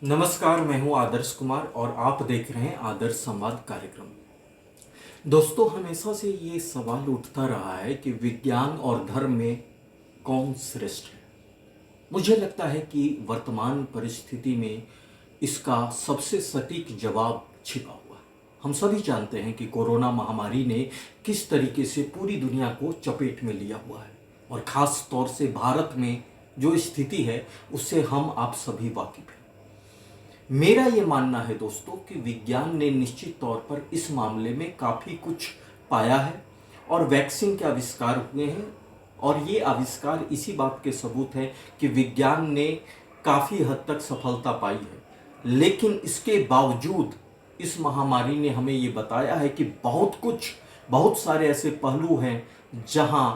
नमस्कार, मैं हूं आदर्श कुमार और आप देख रहे हैं आदर्श संवाद कार्यक्रम। दोस्तों, हमेशा से ये सवाल उठता रहा है कि विज्ञान और धर्म में कौन श्रेष्ठ है। मुझे लगता है कि वर्तमान परिस्थिति में इसका सबसे सटीक जवाब छिपा हुआ है। हम सभी जानते हैं कि कोरोना महामारी ने किस तरीके से पूरी दुनिया को चपेट में लिया हुआ है और ख़ास तौर से भारत में जो स्थिति है उससे हम आप सभी वाकिफ हैं। मेरा ये मानना है दोस्तों कि विज्ञान ने निश्चित तौर पर इस मामले में काफ़ी कुछ पाया है और वैक्सीन के आविष्कार हुए हैं और ये आविष्कार इसी बात के सबूत हैं कि विज्ञान ने काफ़ी हद तक सफलता पाई है। लेकिन इसके बावजूद इस महामारी ने हमें ये बताया है कि बहुत सारे ऐसे पहलू हैं जहां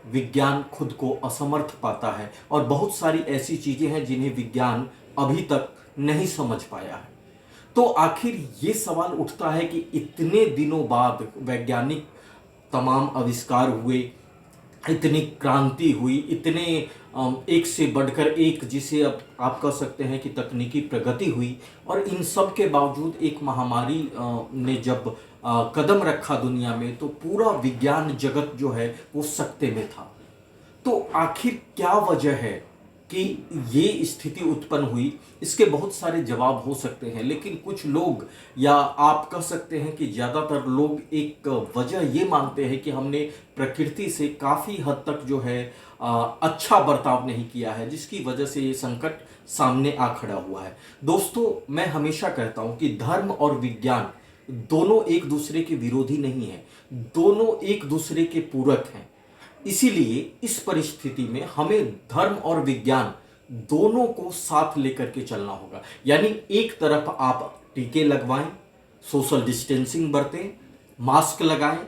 विज्ञान खुद को असमर्थ पाता है और बहुत सारी ऐसी चीज़ें हैं जिन्हें विज्ञान अभी तक नहीं समझ पाया है। तो आखिर ये सवाल उठता है कि इतने दिनों बाद वैज्ञानिक तमाम आविष्कार हुए, इतनी क्रांति हुई, इतने एक से बढ़कर एक, जिसे अब आप कह सकते हैं कि तकनीकी प्रगति हुई, और इन सब के बावजूद एक महामारी ने जब कदम रखा दुनिया में तो पूरा विज्ञान जगत जो है वो सकते में था। तो आखिर क्या वजह है कि ये स्थिति उत्पन्न हुई? इसके बहुत सारे जवाब हो सकते हैं, लेकिन कुछ लोग या आप कह सकते हैं कि ज़्यादातर लोग एक वजह ये मानते हैं कि हमने प्रकृति से काफ़ी हद तक जो है अच्छा बर्ताव नहीं किया है, जिसकी वजह से ये संकट सामने आ खड़ा हुआ है। दोस्तों, मैं हमेशा कहता हूँ कि धर्म और विज्ञान दोनों एक दूसरे के विरोधी नहीं है, दोनों एक दूसरे के पूरक हैं। इसीलिए इस परिस्थिति में हमें धर्म और विज्ञान दोनों को साथ लेकर के चलना होगा। यानी एक तरफ आप टीके लगवाएं, सोशल डिस्टेंसिंग बरतें, मास्क लगाएं,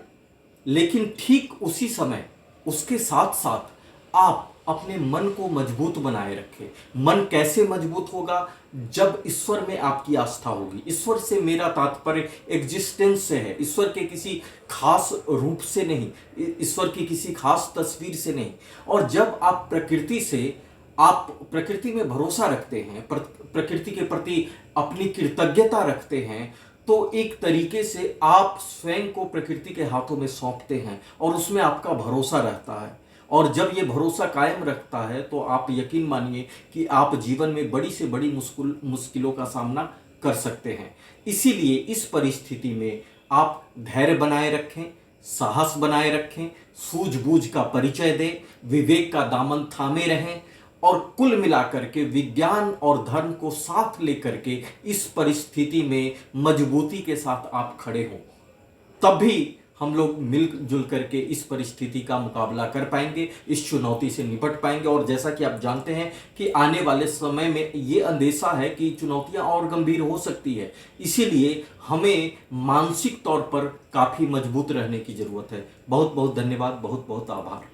लेकिन ठीक उसी समय उसके साथ साथ आप अपने मन को मजबूत बनाए रखें। मन कैसे मजबूत होगा? जब ईश्वर में आपकी आस्था होगी। ईश्वर से मेरा तात्पर्य एग्जिस्टेंस से है, ईश्वर के किसी खास रूप से नहीं, ईश्वर की किसी खास तस्वीर से नहीं। और जब आप प्रकृति में भरोसा रखते हैं, प्रकृति के प्रति अपनी कृतज्ञता रखते हैं, तो एक तरीके से आप स्वयं को प्रकृति के हाथों में सौंपते हैं और उसमें आपका भरोसा रहता है। और जब ये भरोसा कायम रखता है तो आप यकीन मानिए कि आप जीवन में बड़ी से बड़ी मुश्किलों का सामना कर सकते हैं। इसीलिए इस परिस्थिति में आप धैर्य बनाए रखें, साहस बनाए रखें, सूझबूझ का परिचय दें, विवेक का दामन थामे रहें और कुल मिलाकर के विज्ञान और धर्म को साथ लेकर के इस परिस्थिति में मजबूती के साथ आप खड़े हों। तभी हम लोग मिलजुल करके इस परिस्थिति का मुकाबला कर पाएंगे, इस चुनौती से निपट पाएंगे। और जैसा कि आप जानते हैं कि आने वाले समय में ये अंदेशा है कि चुनौतियां और गंभीर हो सकती है। इसीलिए हमें मानसिक तौर पर काफ़ी मजबूत रहने की ज़रूरत है। बहुत बहुत धन्यवाद, बहुत बहुत आभार।